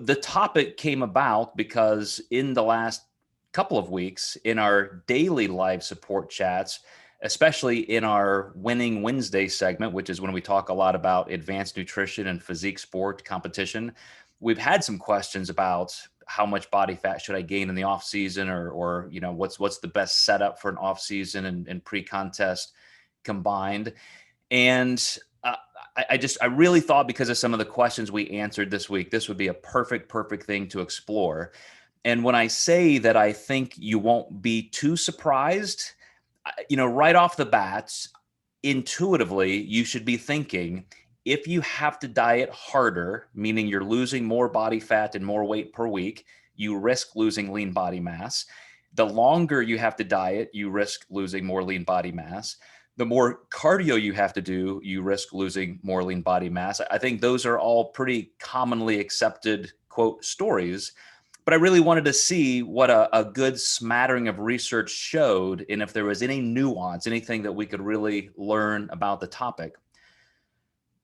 the topic came about because in the last couple of weeks in our daily live support chats, especially in our Winning Wednesday segment, which is when we talk a lot about advanced nutrition and physique sport competition, we've had some questions about how much body fat should I gain in the off season, or what's the best setup for an off season and pre-contest combined. And I really thought, because of some of the questions we answered this week, this would be a perfect thing to explore. And when I say that I think you won't be too surprised, right off the bat, intuitively, you should be thinking, if you have to diet harder, meaning you're losing more body fat and more weight per week, you risk losing lean body mass. The longer you have to diet, you risk losing more lean body mass. The more cardio you have to do, you risk losing more lean body mass. I think those are all pretty commonly accepted, quote, stories. But I really wanted to see what a good smattering of research showed, and if there was any nuance, anything that we could really learn about the topic.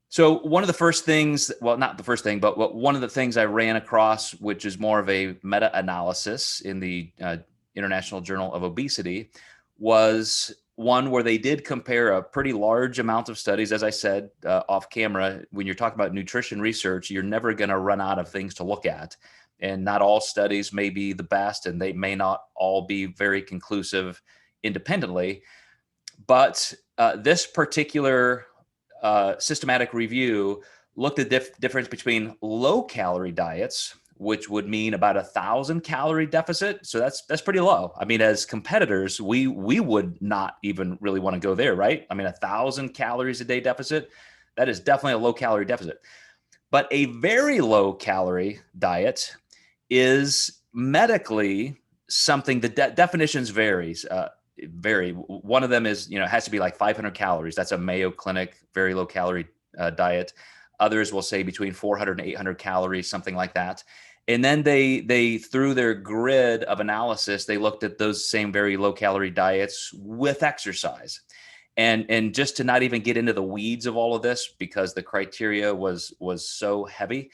So one of the first things, well, not the first thing, but one of the things I ran across, which is more of a meta-analysis in the International Journal of Obesity, was one where they did compare a pretty large amount of studies. As I said off camera, when you're talking about nutrition research, you're never going to run out of things to look at. And not all studies may be the best, and they may not all be very conclusive independently. But this particular systematic review looked at the difference between low-calorie diets, which would mean about 1,000 calorie deficit. So that's pretty low. I mean, as competitors, we would not even really want to go there, right? I mean, 1,000 calories a day deficit, that is definitely a low-calorie deficit. But a very low-calorie diet is medically something. The definitions vary. One of them is, it has to be like 500 calories. That's a Mayo Clinic very low calorie diet. Others will say between 400 and 800 calories, something like that. And then they through their grid of analysis, they looked at those same very low calorie diets with exercise. And just to not even get into the weeds of all of this, because the criteria was so heavy,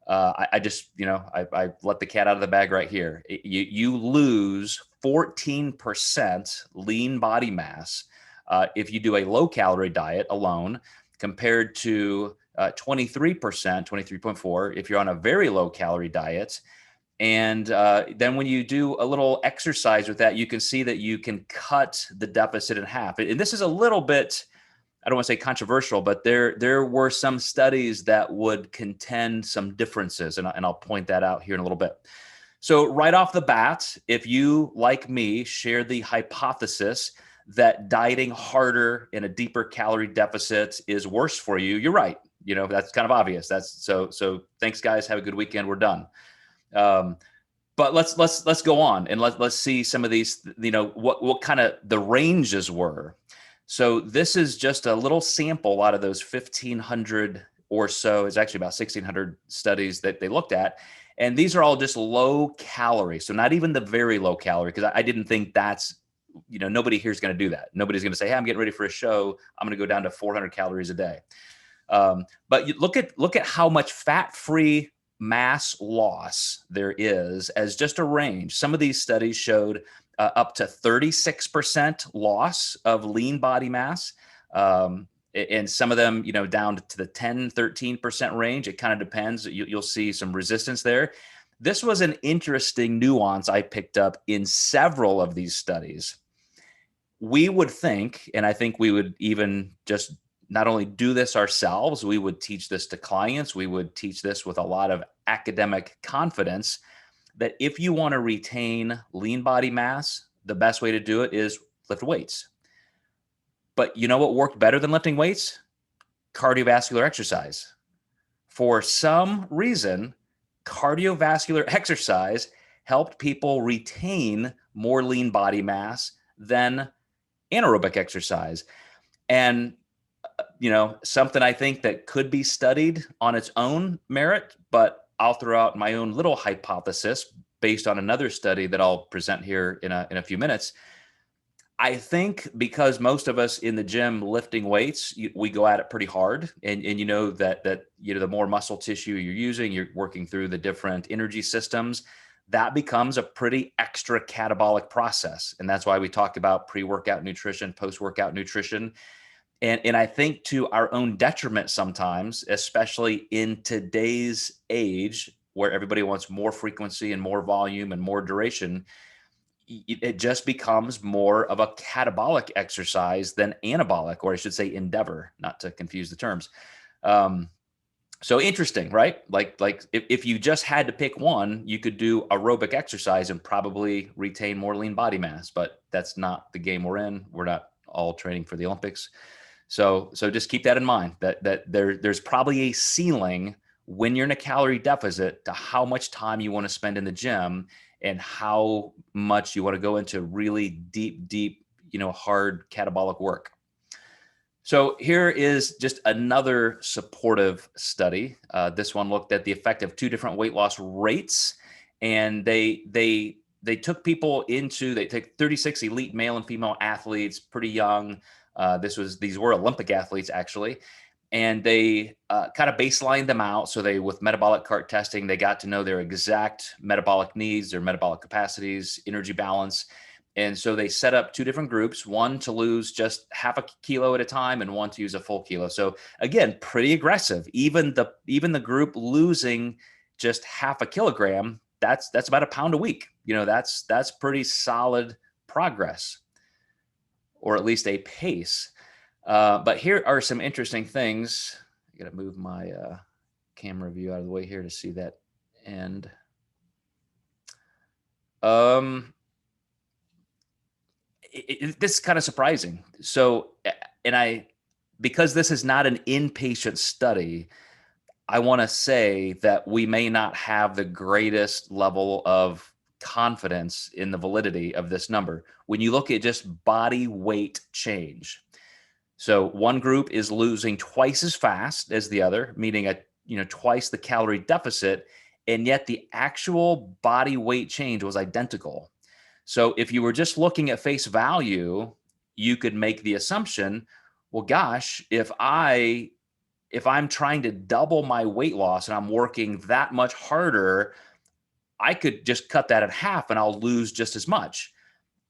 I just, I let the cat out of the bag right here. You lose 14% lean body mass if you do a low calorie diet alone, compared to 23%, 23.4 if you're on a very low calorie diet. And then when you do a little exercise with that, you can see that you can cut the deficit in half. And this is a little bit, I don't want to say controversial, but there were some studies that would contend some differences, and I'll point that out here in a little bit. So right off the bat, if you, like me, share the hypothesis that dieting harder in a deeper calorie deficit is worse for you, you're right. That's kind of obvious. So thanks, guys. Have a good weekend. We're done. But let's go on and let's see some of these, what kind of the ranges were. So this is just a little sample out of those 1,500 or so. It's actually about 1,600 studies that they looked at. And these are all just low calorie. So not even the very low calorie, because I didn't think that's, nobody here is going to do that. Nobody's going to say, hey, I'm getting ready for a show, I'm going to go down to 400 calories a day. But you look at how much fat-free mass loss there is as just a range. Some of these studies showed up to 36% loss of lean body mass. And some of them, down to the 10, 13% range. It kind of depends. You'll see some resistance there. This was an interesting nuance I picked up in several of these studies. We would think, and I think we would even just not only do this ourselves, we would teach this to clients. We would teach this with a lot of academic confidence, that if you want to retain lean body mass, the best way to do it is lift weights. But you know what worked better than lifting weights? Cardiovascular exercise. For some reason, cardiovascular exercise helped people retain more lean body mass than anaerobic exercise. And something I think that could be studied on its own merit, but I'll throw out my own little hypothesis based on another study that I'll present here in a few minutes. I think because most of us in the gym lifting weights, we go at it pretty hard, and you know that the more muscle tissue you're using, you're working through the different energy systems. That becomes a pretty extra catabolic process, and that's why we talk about pre-workout nutrition, post-workout nutrition, and I think to our own detriment sometimes, especially in today's age where everybody wants more frequency and more volume and more duration. It just becomes more of a catabolic exercise than anabolic, or I should say endeavor, not to confuse the terms. Um, so interesting, right? Like if you just had to pick one, you could do aerobic exercise and probably retain more lean body mass, but that's not the game we're in. We're not all training for the Olympics. So just keep that in mind, that there's probably a ceiling when you're in a calorie deficit to how much time you want to spend in the gym and how much you want to go into really deep, hard catabolic work. So here is just another supportive study. This one looked at the effect of two different weight loss rates, and they took people into, they took 36 elite male and female athletes, pretty young. These were Olympic athletes actually, and they kind of baselined them out. So with metabolic cart testing, they got to know their exact metabolic needs, their metabolic capacities, energy balance. And so they set up two different groups, one to lose just half a kilo at a time and one to use a full kilo. So again, pretty aggressive. Even the group losing just half a kilogram, that's about a pound a week. That's pretty solid progress, or at least a pace. But here are some interesting things. I got to move my camera view out of the way here to see that end. This is kind of surprising. So, because this is not an inpatient study, I want to say that we may not have the greatest level of confidence in the validity of this number. When you look at just body weight change, so one group is losing twice as fast as the other, meaning twice the calorie deficit, and yet the actual body weight change was identical. So if you were just looking at face value, you could make the assumption, well, gosh, if I'm trying to double my weight loss and I'm working that much harder, I could just cut that in half and I'll lose just as much.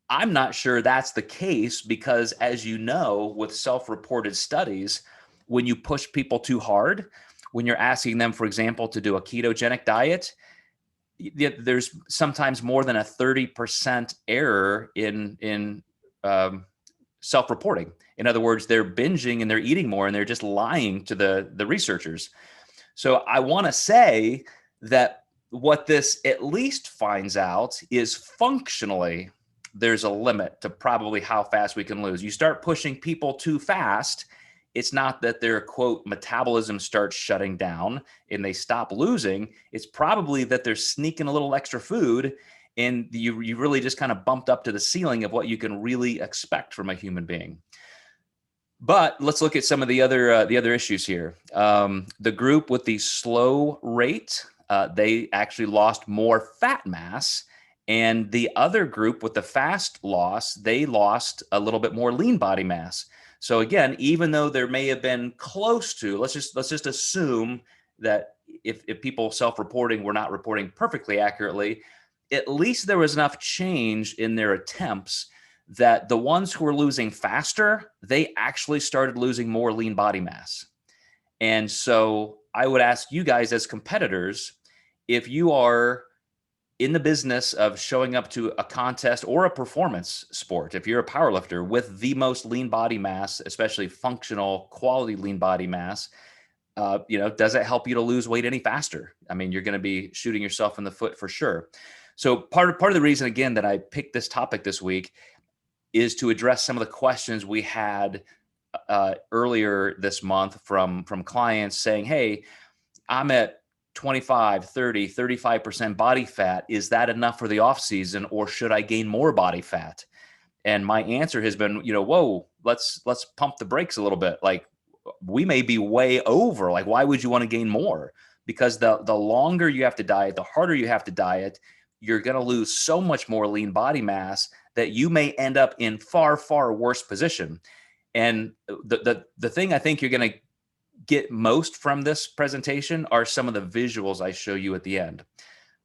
I'm not sure that's the case because, as you know, with self-reported studies, when you push people too hard, when you're asking them, for example, to do a ketogenic diet, there's sometimes more than a 30% error in self-reporting. In other words, they're binging and they're eating more and they're just lying to the researchers. So I want to say that what this at least finds out is functionally there's a limit to probably how fast we can lose. You start pushing people too fast, it's not that their, quote, metabolism starts shutting down and they stop losing. It's probably that they're sneaking a little extra food and you really just kind of bumped up to the ceiling of what you can really expect from a human being. But let's look at some of the other issues here. The group with the slow rate, they actually lost more fat mass. And the other group with the fast loss, they lost a little bit more lean body mass. So again, even though there may have been close to, let's just assume that if people self-reporting were not reporting perfectly accurately, at least there was enough change in their attempts that the ones who were losing faster, they actually started losing more lean body mass. And so I would ask you guys as competitors, if you are in the business of showing up to a contest or a performance sport, if you're a powerlifter with the most lean body mass, especially functional quality lean body mass, does it help you to lose weight any faster? I mean, you're going to be shooting yourself in the foot for sure. So part of the reason, again, that I picked this topic this week is to address some of the questions we had earlier this month from clients saying, hey, I'm at 25, 30, 35% body fat. Is that enough for the off season, or should I gain more body fat? And my answer has been, whoa, let's pump the brakes a little bit. Like, we may be way over. Like, why would you want to gain more? Because the longer you have to diet, the harder you have to diet, you're going to lose so much more lean body mass that you may end up in far, far worse position. And the thing I think you're going to get most from this presentation are some of the visuals I show you at the end.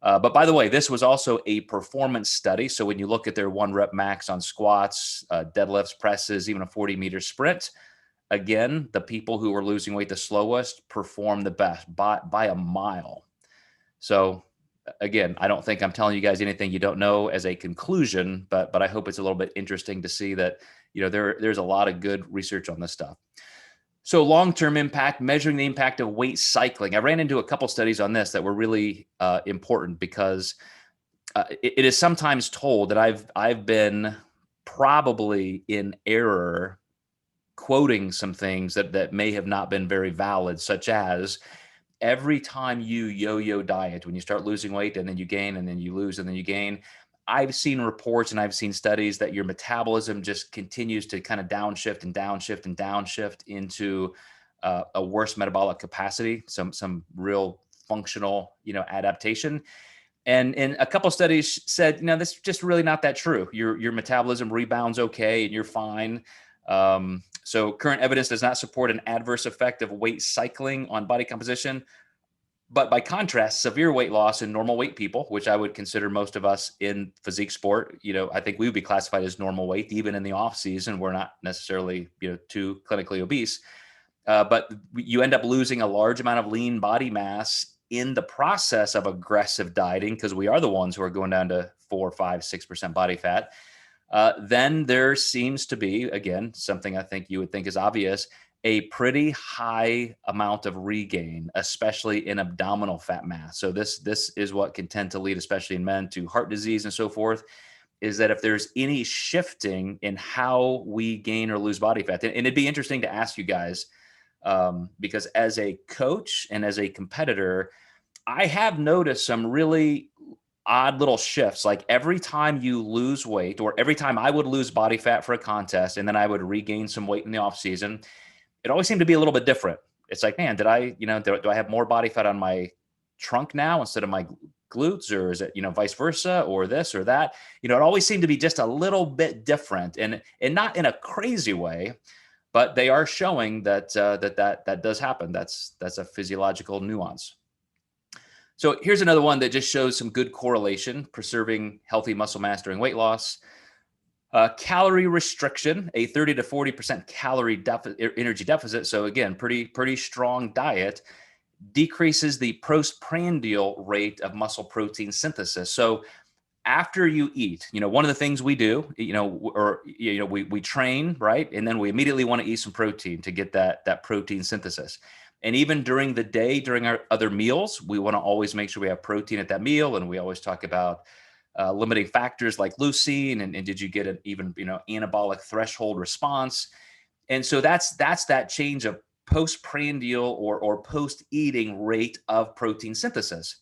But by the way, this was also a performance study. So when you look at their 1 rep max on squats, deadlifts, presses, even a 40-meter sprint, again, the people who were losing weight the slowest performed the best by a mile. So again, I don't think I'm telling you guys anything you don't know as a conclusion, but I hope it's a little bit interesting to see that, there's a lot of good research on this stuff. So long-term impact, measuring the impact of weight cycling. I ran into a couple studies on this that were really important because it is sometimes told that I've been probably in error quoting some things that may have not been very valid, such as every time you yo-yo diet, when you start losing weight and then you gain and then you lose and then you gain, I've seen reports and I've seen studies that your metabolism just continues to kind of downshift and downshift and downshift into a worse metabolic capacity, some real functional, adaptation. And a couple of studies said, this is just really not that true. Your metabolism rebounds okay and you're fine. So current evidence does not support an adverse effect of weight cycling on body composition. But by contrast, severe weight loss in normal weight people, which I would consider most of us in physique sport, I think we would be classified as normal weight, even in the off season. We're not necessarily, too clinically obese, but you end up losing a large amount of lean body mass in the process of aggressive dieting, because we are the ones who are going down to 4, 5, 6% body fat. Then there seems to be, again, something I think you would think is obvious, a pretty high amount of regain, especially in abdominal fat mass. So this is what can tend to lead, especially in men, to heart disease and so forth, is that if there's any shifting in how we gain or lose body fat, and it'd be interesting to ask you guys, because as a coach and as a competitor, I have noticed some really odd little shifts. Like every time you lose weight, or every time I would lose body fat for a contest and then I would regain some weight in the off season, it always seemed to be a little bit different. It's like, man, do I have more body fat on my trunk now instead of my glutes, or is it, vice versa, or this or that? It always seemed to be just a little bit different, and not in a crazy way, but they are showing that that does happen. That's a physiological nuance. So here's another one that just shows some good correlation, preserving healthy muscle mass during weight loss. Calorie restriction, a 30 to 40% calorie energy deficit. So again, pretty strong diet decreases the postprandial rate of muscle protein synthesis. So after you eat, one of the things we do, we train, right? And then we immediately want to eat some protein to get that protein synthesis. And even during the day, during our other meals, we want to always make sure we have protein at that meal. And we always talk about limiting factors like leucine, and did you get an even anabolic threshold response? And so that's that change of postprandial or post-eating rate of protein synthesis.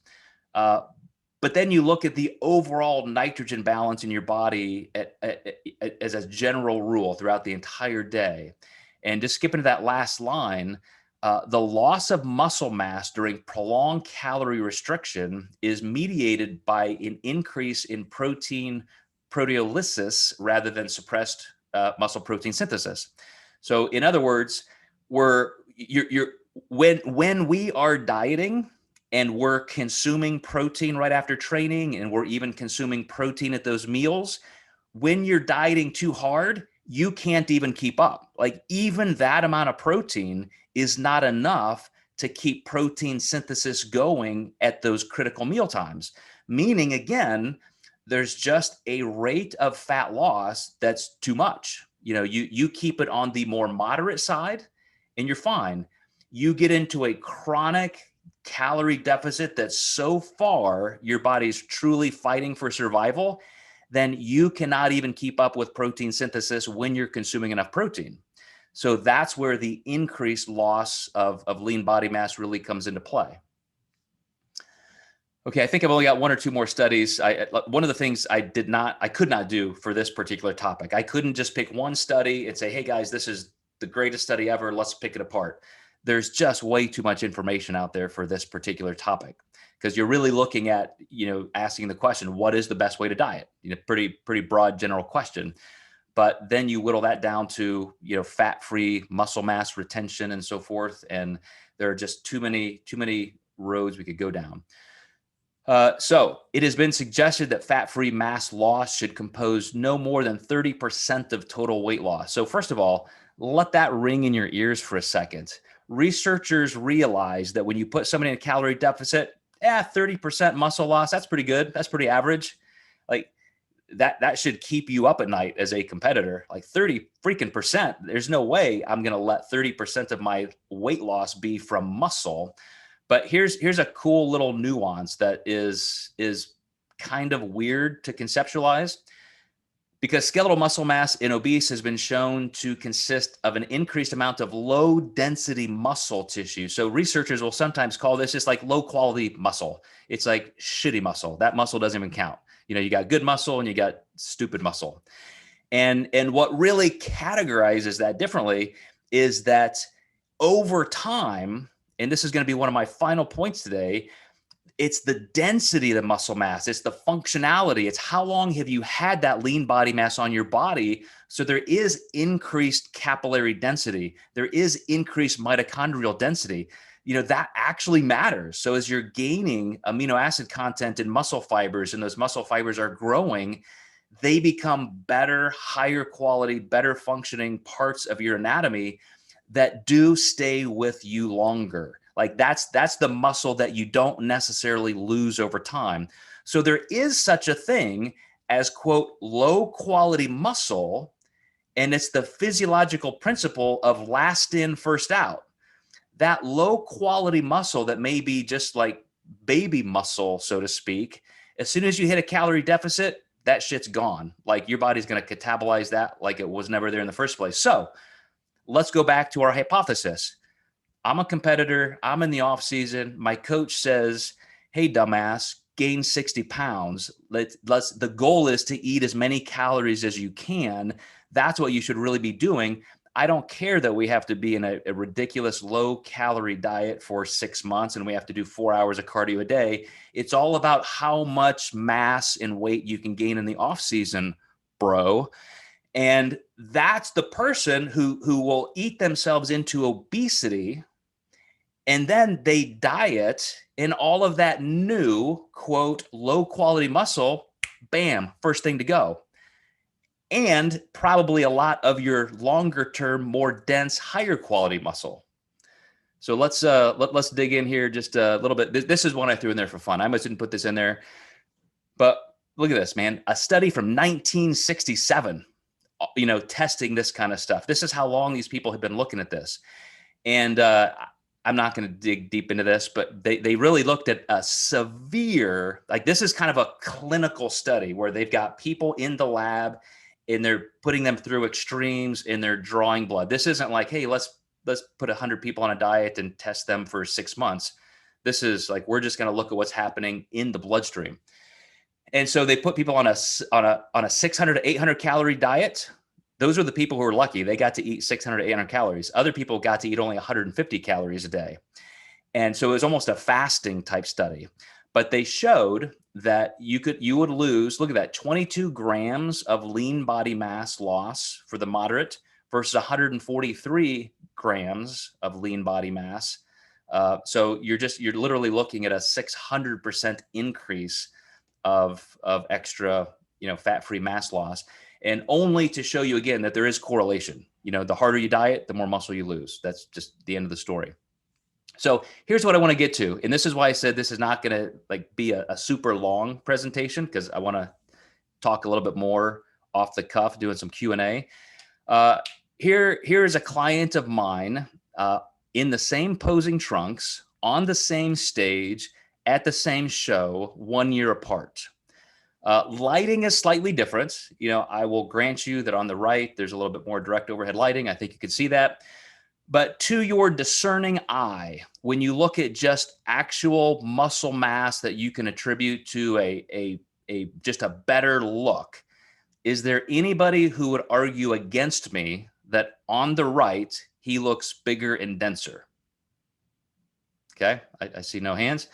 But then you look at the overall nitrogen balance in your body as a general rule throughout the entire day. And just skipping to that last line, the loss of muscle mass during prolonged calorie restriction is mediated by an increase in protein proteolysis rather than suppressed muscle protein synthesis. So in other words, when we are dieting and we're consuming protein right after training, and we're even consuming protein at those meals, when you're dieting too hard, you can't even keep up. Like even that amount of protein is not enough to keep protein synthesis going at those critical meal times. Meaning, again, there's just a rate of fat loss that's too much. You keep it on the more moderate side and you're fine. You get into a chronic calorie deficit that's so far your body's truly fighting for survival, then you cannot even keep up with protein synthesis when you're consuming enough protein. So that's where the increased loss of lean body mass really comes into play. Okay, I think I've only got one or two more studies. One of the things I could not do for this particular topic, I couldn't just pick one study and say, hey guys, this is the greatest study ever, let's pick it apart. there's just way too much information out there for this particular topic, because you're really looking at, asking the question, what is the best way to diet? Pretty broad general question. But then you whittle that down to, fat-free muscle mass retention and so forth. And there are just too many roads we could go down. So it has been suggested that fat-free mass loss should compose no more than 30% of total weight loss. So first of all, let that ring in your ears for a second. Researchers realize that when you put somebody in a calorie deficit, 30% muscle loss, that's pretty good. That's pretty average. Like that should keep you up at night as a competitor. Like 30 freaking percent. There's no way I'm going to let 30% of my weight loss be from muscle. But here's a cool little nuance that is kind of weird to conceptualize, because skeletal muscle mass in obese has been shown to consist of an increased amount of low density muscle tissue. So researchers will sometimes call this just like low quality muscle. It's like shitty muscle. That muscle doesn't even count. You got good muscle and you got stupid muscle. And what really categorizes that differently is that over time, and this is going to be one of my final points today, it's the density of the muscle mass. It's the functionality. It's how long have you had that lean body mass on your body? So there is increased capillary density. There is increased mitochondrial density. That actually matters. So as you're gaining amino acid content in muscle fibers, and those muscle fibers are growing, they become better, higher quality, better functioning parts of your anatomy that do stay with you longer. Like that's the muscle that you don't necessarily lose over time. So there is such a thing as, quote, low quality muscle. And it's the physiological principle of last in, first out. That low quality muscle that may be just like baby muscle, so to speak, as soon as you hit a calorie deficit, that shit's gone. Like your body's going to catabolize that like it was never there in the first place. So let's go back to our hypothesis. I'm a competitor. I'm in the off season. My coach says, hey, dumbass, gain 60 pounds. The goal is to eat as many calories as you can. That's what you should really be doing. I don't care that we have to be in a ridiculous low calorie diet for 6 months and we have to do 4 hours of cardio a day. It's all about how much mass and weight you can gain in the off season, bro. And that's the person who will eat themselves into obesity, and then they diet, and all of that new, quote, low quality muscle, bam, first thing to go. And probably a lot of your longer term, more dense, higher quality muscle. So let's dig in here just a little bit. This is one I threw in there for fun. I almost didn't put this in there, but look at this, man. A study from 1967, testing this kind of stuff. This is how long these people have been looking at this. And I'm not going to dig deep into this, but they really looked at a severe, like this is kind of a clinical study where they've got people in the lab and they're putting them through extremes and they're drawing blood. This isn't like, hey, let's put 100 people on a diet and test them for 6 months. This is like, we're just going to look at what's happening in the bloodstream. And so they put people on a 600 to 800 calorie diet. Those are the people who are lucky. They got to eat 600 to 800 calories. Other people got to eat only 150 calories a day. And so it was almost a fasting type study. But they showed that you would lose, look at that, 22 grams of lean body mass loss for the moderate versus 143 grams of lean body mass. So you're literally looking at a 600% increase of extra, fat-free mass loss. And only to show you again that there is correlation. The harder you diet, the more muscle you lose. That's just the end of the story. So here's what I want to get to. And this is why I said this is not going to be a super long presentation, because I want to talk a little bit more off the cuff, doing some Q&A. Here is a client of mine in the same posing trunks, on the same stage, at the same show, 1 year apart. Lighting is slightly different. I will grant you that on the right, there's a little bit more direct overhead lighting. I think you can see that. But to your discerning eye, when you look at just actual muscle mass that you can attribute to just a better look, is there anybody who would argue against me that on the right, he looks bigger and denser? Okay. I see no hands.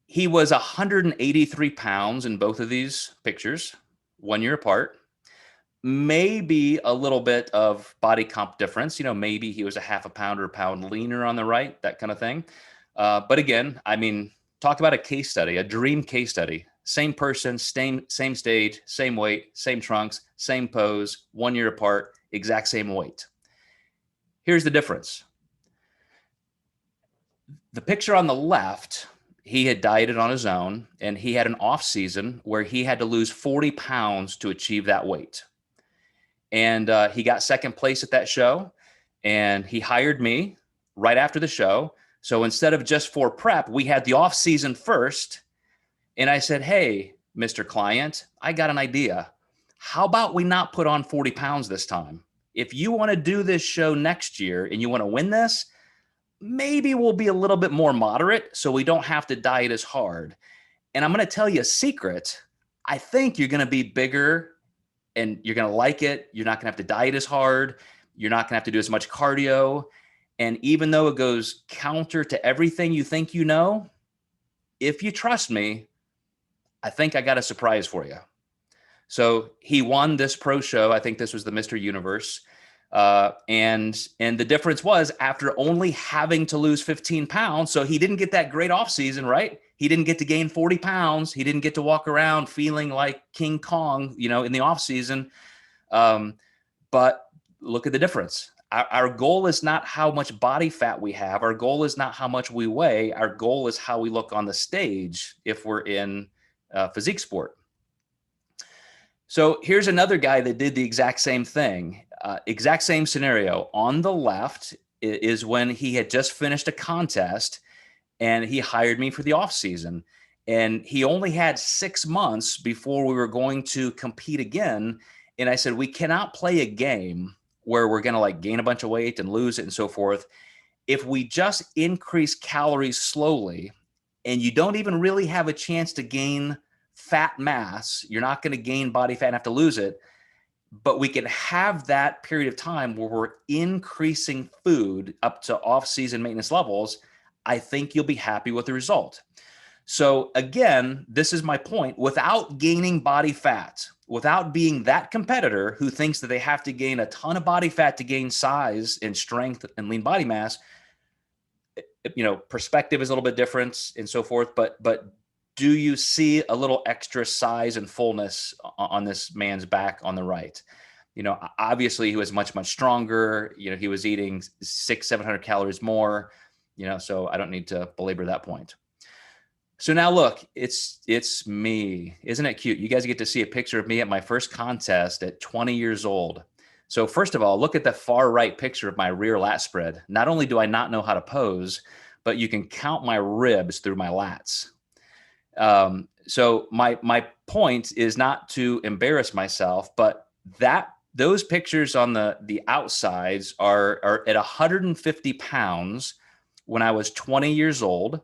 He was 183 pounds in both of these pictures, 1 year apart. Maybe a little bit of body comp difference. Maybe he was a half a pound or a pound leaner on the right, that kind of thing. But again, I mean, talk about a case study, a dream case study. Same person, same stage, same weight, same trunks, same pose, 1 year apart, exact same weight. Here's the difference. The picture on the left, he had dieted on his own, and he had an off season where he had to lose 40 pounds to achieve that weight. And he got second place at that show, and he hired me right after the show. So instead of just for prep, we had the off season first. And I said, hey, Mr. Client, I got an idea. How about we not put on 40 pounds this time? If you want to do this show next year and you want to win this, maybe we'll be a little bit more moderate so we don't have to diet as hard. And I'm going to tell you a secret. I think you're going to be bigger and you're going to like it. You're not going to have to diet as hard. You're not going to have to do as much cardio. And even though it goes counter to everything you think you know, if you trust me, I think I got a surprise for you. So he won this pro show. I think this was the Mr. Universe. And the difference was after only having to lose 15 pounds. So he didn't get that great off season, right? He didn't get to gain 40 pounds. He didn't get to walk around feeling like King Kong, in the off season. But look at the difference. Our goal is not how much body fat we have. Our goal is not how much we weigh. Our goal is how we look on the stage if we're in physique sport. So here's another guy that did the exact same thing, exact same scenario. On the left is when he had just finished a contest and he hired me for the off season. And he only had 6 months before we were going to compete again. And I said, we cannot play a game where we're going to like gain a bunch of weight and lose it and so forth. If we just increase calories slowly and you don't even really have a chance to gain fat mass, you're not going to gain body fat and have to lose it, but we can have that period of time where we're increasing food up to off-season maintenance levels. I think you'll be happy with the result. So again, this is my point. Without gaining body fat, without being that competitor who thinks that they have to gain a ton of body fat to gain size and strength and lean body mass, perspective is a little bit different and so forth, but do you see a little extra size and fullness on this man's back on the right? Obviously he was much, much stronger. He was eating 600-700 calories more, so I don't need to belabor that point. So now look, it's me. Isn't it cute? You guys get to see a picture of me at my first contest at 20 years old. So first of all, look at the far right picture of my rear lat spread. Not only do I not know how to pose, but you can count my ribs through my lats. So my point is not to embarrass myself, but those pictures on the outsides are at 150 pounds when I was 20 years old.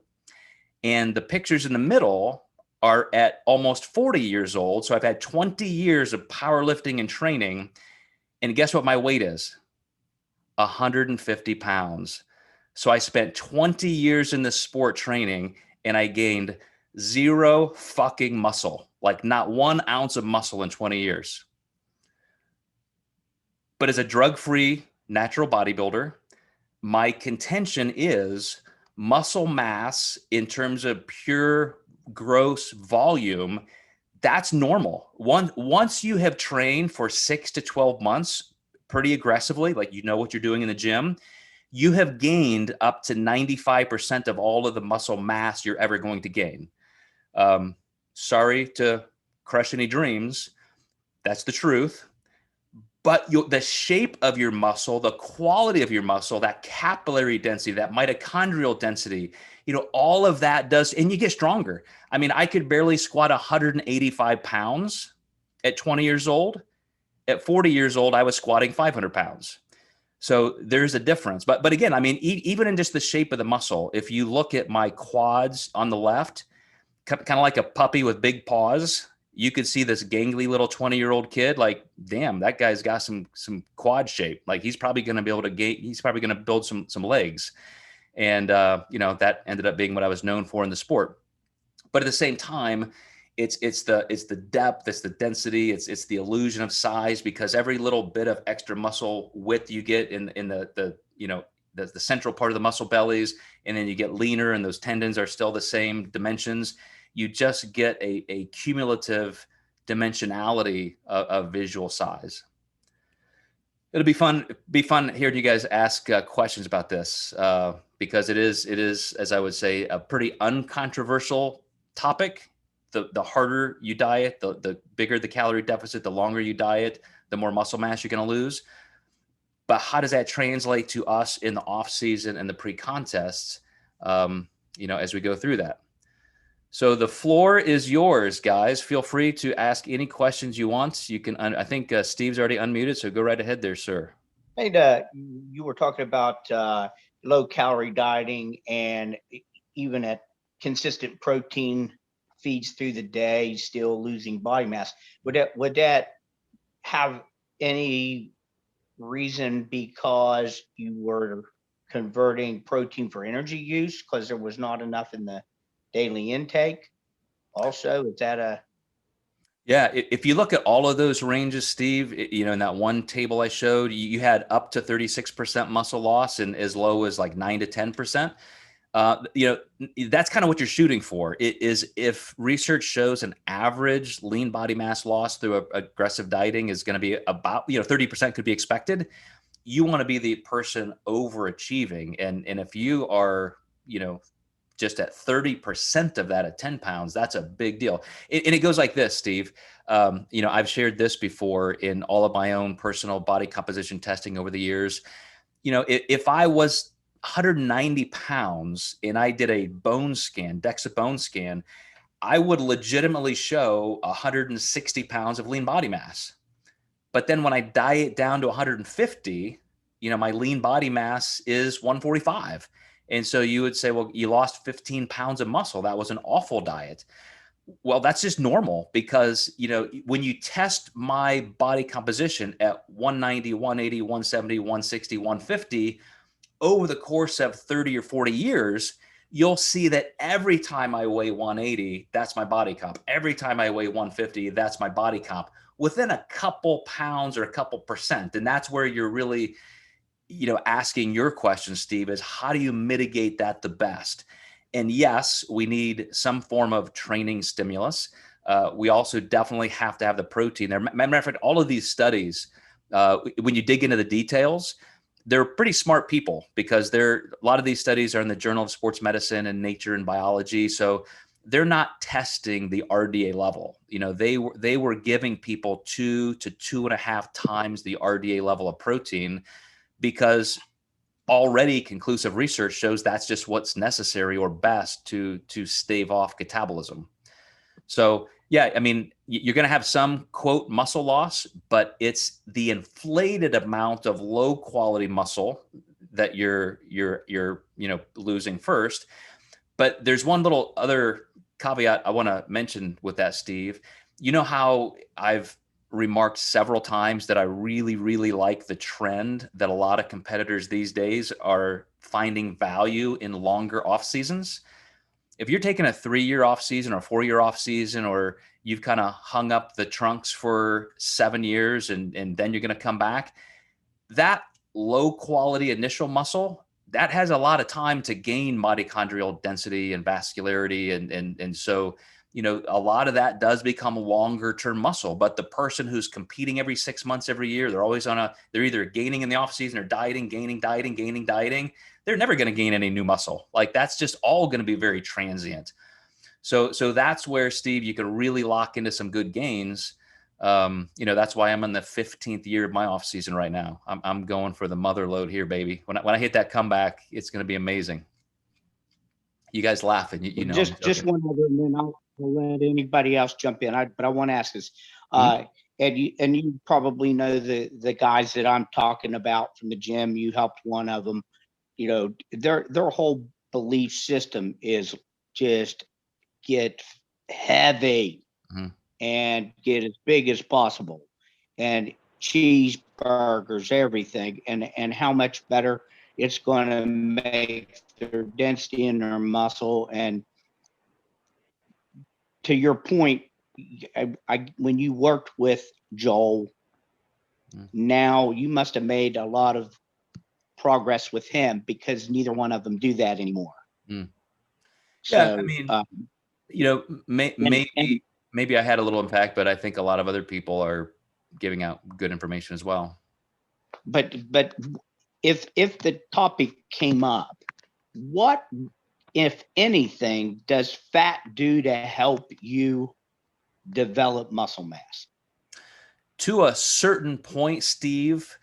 And the pictures in the middle are at almost 40 years old. So I've had 20 years of powerlifting and training. And guess what my weight is? 150 pounds. So I spent 20 years in this sport training and I gained 0 fucking muscle, like not 1 ounce of muscle in 20 years. But as a drug-free natural bodybuilder, my contention is muscle mass in terms of pure gross volume, that's normal. Once you have trained for 6 to 12 months pretty aggressively, like what you're doing in the gym, you have gained up to 95% of all of the muscle mass you're ever going to gain. Sorry to crush any dreams. That's the truth. But the shape of your muscle, the quality of your muscle, that capillary density, that mitochondrial density, all of that does, and you get stronger. I mean, I could barely squat 185 pounds at 20 years old. At 40 years old, I was squatting 500 pounds. So there's a difference. But again, I mean, even in just the shape of the muscle, if you look at my quads on the left, kind of like a puppy with big paws, you could see this gangly little 20-year-old kid, like, damn, that guy's got some quad shape. Like he's probably going to be able to he's probably going to build some legs. And, that ended up being what I was known for in the sport. But at the same time, it's the depth, it's the density, it's the illusion of size, because every little bit of extra muscle width you get in the central part of the muscle bellies, and then you get leaner and those tendons are still the same dimensions. You just get a cumulative dimensionality of visual size. It'll be fun hearing you guys ask questions about this, because it is, as I would say, a pretty uncontroversial topic. The harder you diet, the bigger the calorie deficit, the longer you diet, the more muscle mass you're going to lose. But how does that translate to us in the off season and the pre-contests, as we go through that? So the floor is yours, guys. Feel free to ask any questions you want. You can, I think Steve's already unmuted, so go right ahead there, sir. Hey, you were talking about low calorie dieting and even at consistent protein feeds through the day, still losing body mass. Would that have any reason because you were converting protein for energy use because there was not enough in the daily intake? Also, is that Yeah, if you look at all of those ranges, Steve, in that one table I showed, you had up to 36% muscle loss and as low as like 9 to 10%. That's kind of what you're shooting for. It is, if research shows an average lean body mass loss through aggressive dieting is going to be about 30% could be expected. You want to be the person overachieving, and if you are just at 30% of that at 10 pounds, that's a big deal. And it goes like this, Steve. I've shared this before in all of my own personal body composition testing over the years. If I was 190 pounds and I did a bone scan, DEXA bone scan, I would legitimately show 160 pounds of lean body mass. But then when I diet down to 150, my lean body mass is 145. And so you would say, well, you lost 15 pounds of muscle. That was an awful diet. Well, that's just normal, because, when you test my body composition at 190, 180, 170, 160, 150, over the course of 30 or 40 years, you'll see that every time I weigh 180, that's my body comp. Every time I weigh 150, that's my body comp, within a couple pounds or a couple percent. And that's where you're really, asking your question, Steve, is how do you mitigate that the best? And yes, we need some form of training stimulus. We also definitely have to have the protein there. Matter of fact, all of these studies, when you dig into the details, they're pretty smart people, because a lot of these studies are in the Journal of Sports Medicine and Nature and Biology. So they're not testing the RDA level. They were giving people 2 to 2.5 times the RDA level of protein, because already conclusive research shows that's just what's necessary or best to stave off catabolism. So yeah, you're going to have some quote muscle loss, but it's the inflated amount of low quality muscle that you're losing first. But there's one little other caveat I want to mention with that, Steve. You know how I've remarked several times that I really, really like the trend that a lot of competitors these days are finding value in longer off seasons. If you're taking a 3-year off season or 4-year off season, or you've kind of hung up the trunks for 7 years and then you're going to come back, that low quality initial muscle, that has a lot of time to gain mitochondrial density and vascularity. And so, a lot of that does become longer term muscle. But the person who's competing every 6 months, every year, they're either gaining in the off season or dieting, gaining, dieting. They're never going to gain any new muscle. Like, that's just all going to be very transient. So that's where, Steve, you can really lock into some good gains. That's why I'm in the 15th year of my off season right now. I'm going for the mother load here, baby. When I hit that comeback, it's going to be amazing. You guys laughing, just one other, and then I'll let anybody else jump in. But I want to ask this, and you probably know the guys that I'm talking about from the gym. You helped one of them. Their whole belief system is just get heavy and get as big as possible, and cheeseburgers, everything, and how much better it's going to make their density in their muscle. And to your point, when you worked with Joel, now you must have made a lot of progress with him, because neither one of them do that anymore. Yeah, So, I mean, you know, maybe I had a little impact, but I think a lot of other people are giving out good information as well. But if the topic came up, what, if anything, does fat do to help you develop muscle mass? To a certain point, Steve,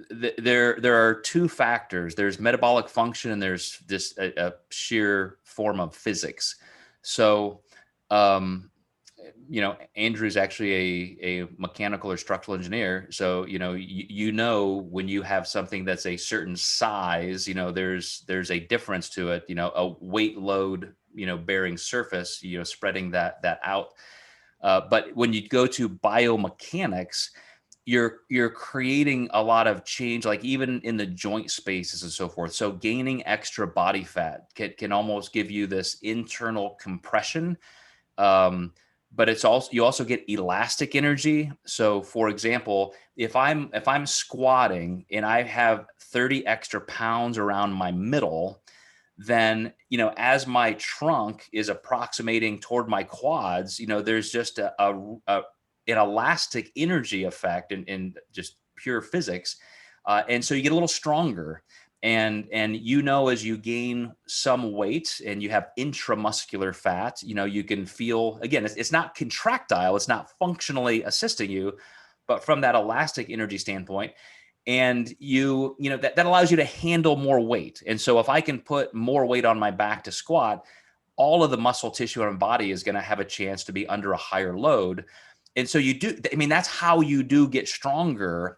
there are two factors. There's metabolic function, and there's just a sheer form of physics. So, you know, Andrew's actually a mechanical or structural engineer. So, you know, when you have something that's a certain size, there's a difference to it, a weight load, bearing surface, spreading that out. But when you go to biomechanics, you're creating a lot of change, like even in the joint spaces and so forth. So gaining extra body fat can almost give you this internal compression. But you also get elastic energy. So for example, if I'm squatting and I have 30 extra pounds around my middle, then, as my trunk is approximating toward my quads, there's just an elastic energy effect in just pure physics. And so you get a little stronger. And as you gain some weight and you have intramuscular fat, you can feel, again, it's not contractile, it's not functionally assisting you, but from that elastic energy standpoint. And that allows you to handle more weight. And so if I can put more weight on my back to squat, all of the muscle tissue in my body is going to have a chance to be under a higher load. And so that's how you do get stronger.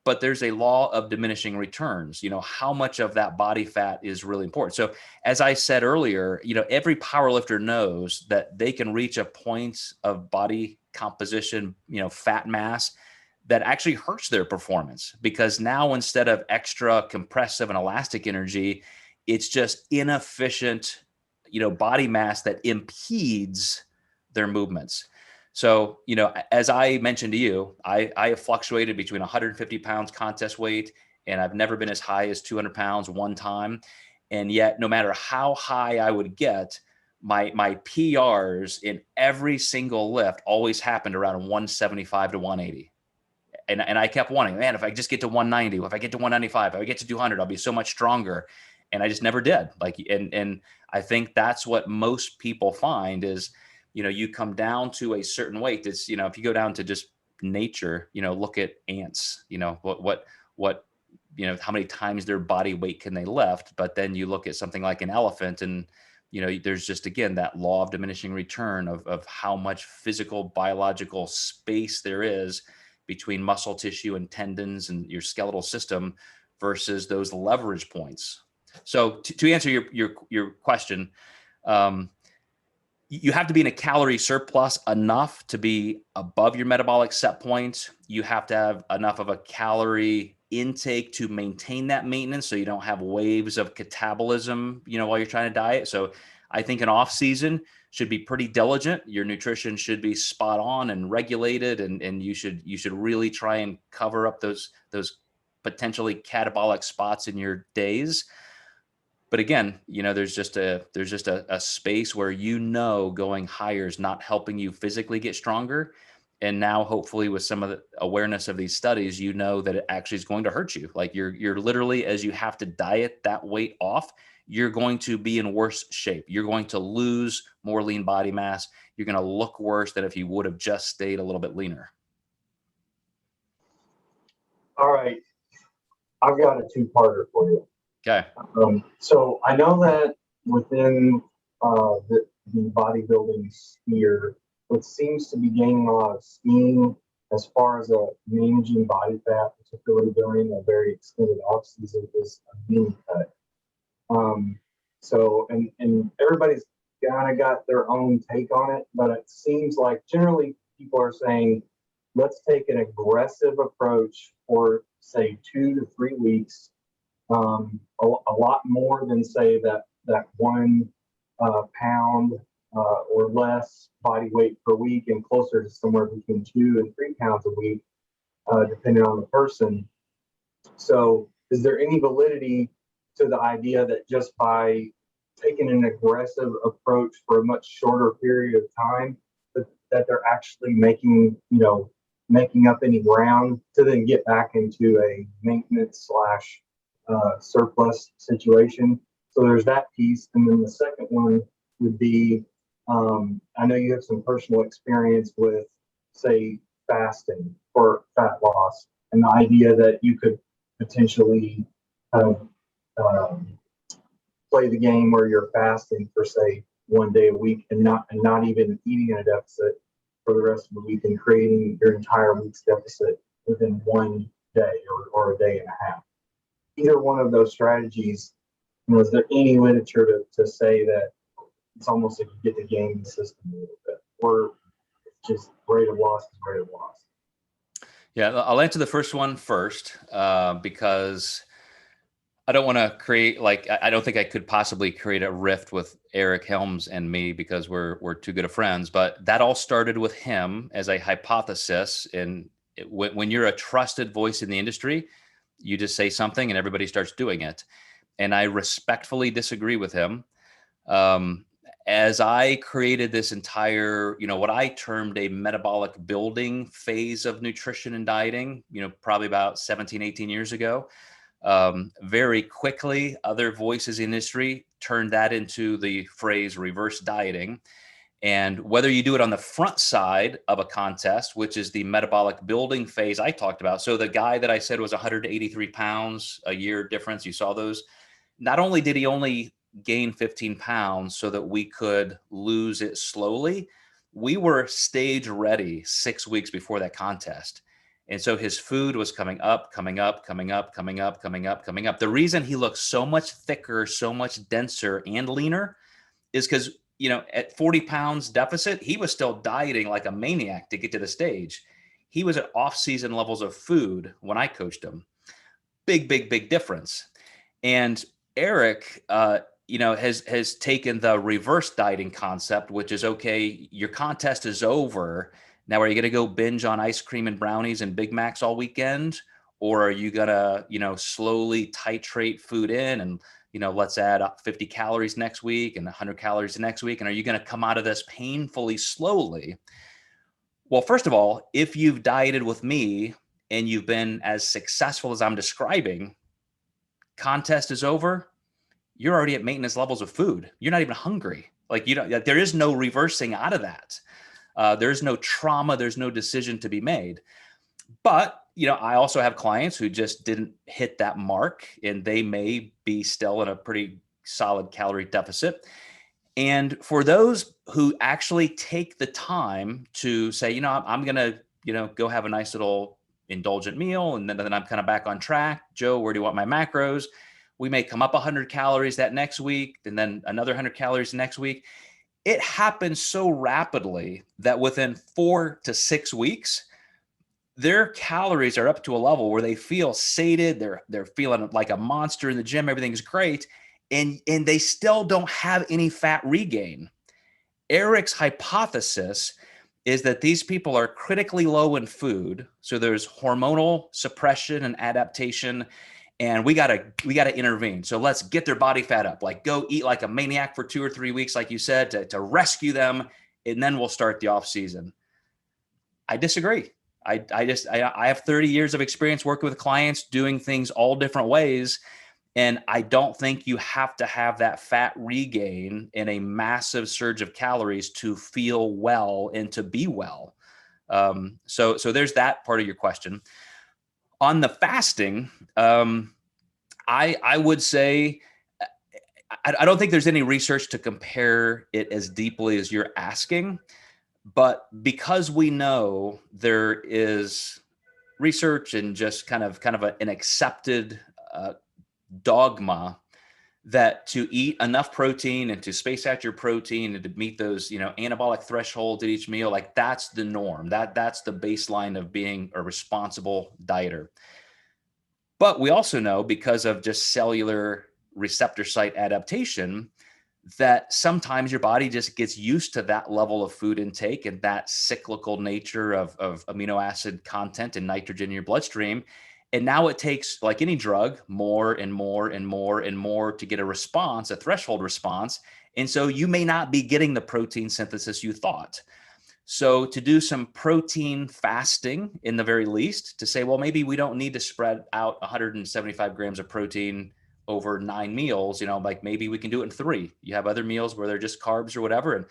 But there's a law of diminishing returns. How much of that body fat is really important. So as I said earlier, every powerlifter knows that they can reach a point of body composition, fat mass, that actually hurts their performance, because now instead of extra compressive and elastic energy, it's just inefficient, body mass that impedes their movements. So, as I mentioned to you, I have fluctuated between 150 pounds contest weight, and I've never been as high as 200 pounds one time. And yet, no matter how high I would get, my PRs in every single lift always happened around 175 to 180. And I kept wanting, man, if I just get to 190, if I get to 195, if I get to 200, I'll be so much stronger. And I just never did. And I think that's what most people find is, you come down to a certain weight. It's, if you go down to just nature, look at ants, what, how many times their body weight can they lift? But then you look at something like an elephant, and, there's just, again, that law of diminishing return of how much physical, biological space there is between muscle tissue and tendons and your skeletal system versus those leverage points. So to answer your question, you have to be in a calorie surplus enough to be above your metabolic set point. You have to have enough of a calorie intake to maintain that maintenance, so you don't have waves of catabolism, while you're trying to diet. So I think an off season should be pretty diligent. Your nutrition should be spot on and regulated, and you should really try and cover up those potentially catabolic spots in your days. But again, there's just a space where, going higher is not helping you physically get stronger. And now hopefully with some of the awareness of these studies, that it actually is going to hurt you. Like you're literally, as you have to diet that weight off, you're going to be in worse shape. You're going to lose more lean body mass. You're going to look worse than if you would have just stayed a little bit leaner. All right. I've got a two-parter for you. Okay. So I know that within the bodybuilding sphere, what seems to be gaining a lot of steam as far as managing body fat, particularly during a very extended off season, is a mini cut. So everybody's kind of got their own take on it, but it seems like generally people are saying, let's take an aggressive approach for say 2 to 3 weeks. a lot more than say that 1 pound or less body weight per week, and closer to somewhere between 2 and 3 pounds a week, depending on the person. So is there any validity to the idea that just by taking an aggressive approach for a much shorter period of time, that they're actually making up any ground to then get back into a maintenance slash surplus situation? So there's that piece. And then the second one would be, I know you have some personal experience with, say, fasting for fat loss, and the idea that you could potentially um, play the game where you're fasting for, say, 1 day a week, and not even eating in a deficit for the rest of the week, and creating your entire week's deficit within 1 day or a day and a half. Either one of those strategies, is there any literature to say that it's almost like you get to game the system a little bit, or it's just rate of loss is rate of loss? Yeah, I'll answer the first one first, because I don't want to create, like, I don't think I could possibly create a rift with Eric Helms and me, because we're too good of friends. But that all started with him as a hypothesis. And when you're a trusted voice in the industry, you just say something and everybody starts doing it. And I respectfully disagree with him. As I created this entire, what I termed a metabolic building phase of nutrition and dieting, probably about 17, 18 years ago, very quickly, other voices in the industry turned that into the phrase reverse dieting. And whether you do it on the front side of a contest, which is the metabolic building phase I talked about. So the guy that I said was 183 pounds a year difference, you saw those. Not only did he only gain 15 pounds so that we could lose it slowly, we were stage ready 6 weeks before that contest. And so his food was coming up, coming up, coming up, coming up, coming up, coming up. The reason he looked so much thicker, so much denser and leaner is because, at 40 pounds deficit, he was still dieting like a maniac to get to the stage. He was at off-season levels of food when I coached him. Big, big, big difference. And Eric, has taken the reverse dieting concept, which is, okay, your contest is over. Now, are you going to go binge on ice cream and brownies and Big Macs all weekend? Or are you going to, slowly titrate food in and, let's add up 50 calories next week and 100 calories next week? And are you going to come out of this painfully slowly? Well, first of all, if you've dieted with me and you've been as successful as I'm describing, contest is over, you're already at maintenance levels of food. You're not even hungry. There is no reversing out of that. There's no trauma. There's no decision to be made. But, I also have clients who just didn't hit that mark, and they may be still in a pretty solid calorie deficit. And for those who actually take the time to say, I'm going to, go have a nice little indulgent meal, and then I'm kind of back on track. Joe, where do you want my macros? We may come up 100 calories that next week, and then another 100 calories the next week. It happens so rapidly that within 4 to 6 weeks, their calories are up to a level where they feel sated. They're feeling like a monster in the gym. Everything's great. And they still don't have any fat regain. Eric's hypothesis is that these people are critically low in food. So there's hormonal suppression and adaptation, and we gotta intervene. So let's get their body fat up, like go eat like a maniac for 2 or 3 weeks, like you said, to rescue them, and then we'll start the off season. I disagree. I have 30 years of experience working with clients doing things all different ways. And I don't think you have to have that fat regain in a massive surge of calories to feel well and to be well. So there's that part of your question. On the fasting, I would say, I don't think there's any research to compare it as deeply as you're asking, but because we know there is research and just kind of an accepted dogma that to eat enough protein and to space out your protein and to meet those, anabolic thresholds at each meal, like that's the norm. That's the baseline of being a responsible dieter. But we also know, because of just cellular receptor site adaptation, that sometimes your body just gets used to that level of food intake and that cyclical nature of amino acid content and nitrogen in your bloodstream. And now it takes, like any drug, more and more and more and more to get a response, a threshold response. And so you may not be getting the protein synthesis you thought. So to do some protein fasting, in the very least, to say, well, maybe we don't need to spread out 175 grams of protein over 9 meals, like maybe we can do it in 3. You have other meals where they're just carbs or whatever, and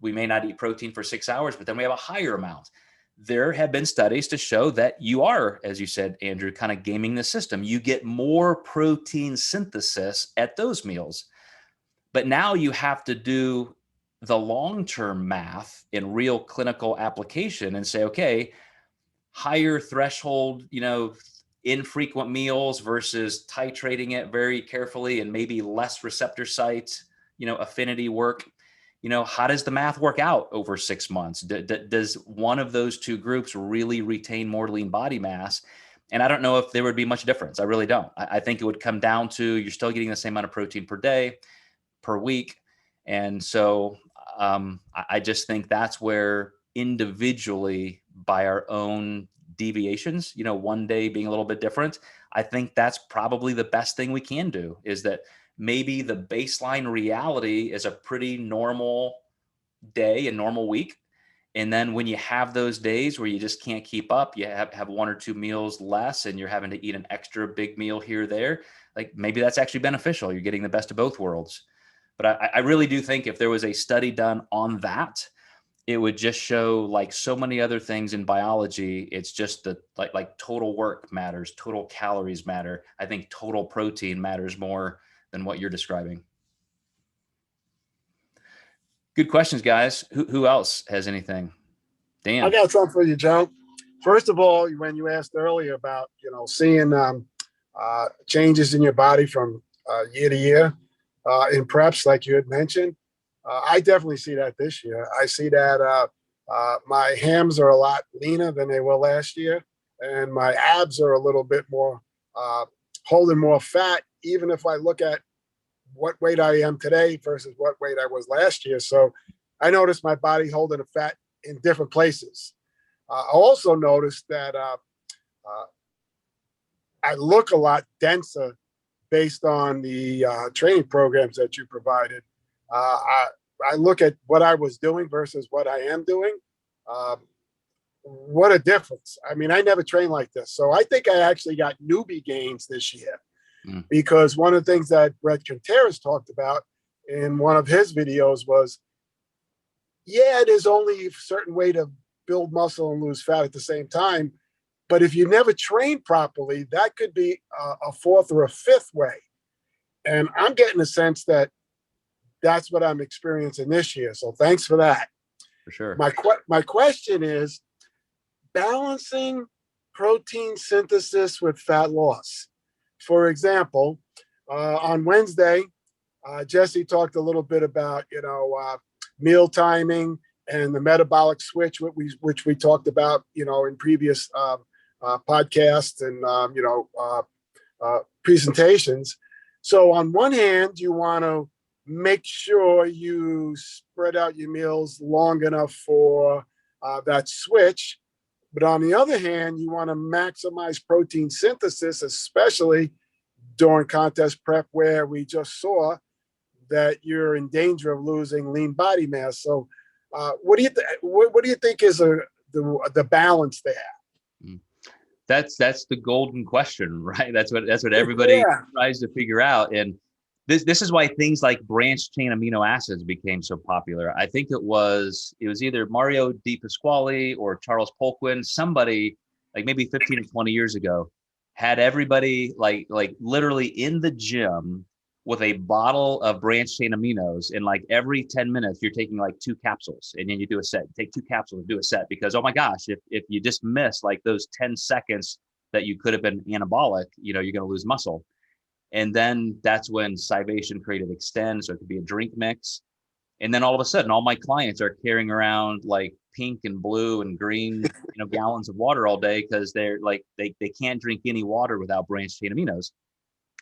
we may not eat protein for 6 hours, but then we have a higher amount. There have been studies to show that you are, as you said, Andrew, kind of gaming the system. You get more protein synthesis at those meals. But now you have to do the long-term math in real clinical application and say, okay, higher threshold, infrequent meals versus titrating it very carefully and maybe less receptor site, affinity work. How does the math work out over 6 months? Does one of those two groups really retain more lean body mass? And I don't know if there would be much difference. I really don't. I think it would come down to, you're still getting the same amount of protein per day, per week. And so I just think that's where individually, by our own deviations, one day being a little bit different, I think that's probably the best thing we can do, is that maybe the baseline reality is a pretty normal day, a normal week. And then when you have those days where you just can't keep up, you have 1 or 2 meals less and you're having to eat an extra big meal here or there, like maybe that's actually beneficial. You're getting the best of both worlds. But I really do think if there was a study done on that, it would just show, like so many other things in biology, it's just that like total work matters, total calories matter. I think total protein matters more than what you're describing. Good questions, guys. Who else has anything? Dan. I got something for you, Joe. First of all, when you asked earlier about, seeing changes in your body from year to year in preps, like you had mentioned, I definitely see that this year. I see that my hams are a lot leaner than they were last year, and my abs are a little bit more holding more fat, even if I look at what weight I am today versus what weight I was last year. So I noticed my body holding the fat in different places. I also noticed that I look a lot denser based on the training programs that you provided. I look at what I was doing versus what I am doing. What a difference. I mean, I never trained like this. So I think I actually got newbie gains this year, because one of the things that Brett Contreras talked about in one of his videos was, yeah, there's only a certain way to build muscle and lose fat at the same time. But if you never train properly, that could be a 4th or a 5th way. And I'm getting a sense that that's what I'm experiencing this year. So thanks for that. For sure. My question is balancing protein synthesis with fat loss. For example, on Wednesday, Jesse talked a little bit about, meal timing and the metabolic switch, which we talked about, in previous podcasts and, presentations. So on one hand, you want to make sure you spread out your meals long enough for that switch. But on the other hand, you want to maximize protein synthesis, especially during contest prep, where we just saw that you're in danger of losing lean body mass. So what do you think is the balance there? That's the golden question, right? That's what everybody tries to figure out. And this is why things like branched chain amino acids became so popular. I think it was either Mario Di Pasquale or Charles Polquin, somebody like maybe 15 or 20 years ago, had everybody like literally in the gym with a bottle of branched chain aminos, and like every 10 minutes you're taking like 2 capsules, and then you do a set. Take 2 capsules and do a set, because oh my gosh, if you just miss like those 10 seconds that you could have been anabolic, you're going to lose muscle. And then that's when Scivation created Extend, so it could be a drink mix. And then all of a sudden, all my clients are carrying around like pink and blue and green, gallons of water all day because they're like, they can't drink any water without branched chain aminos.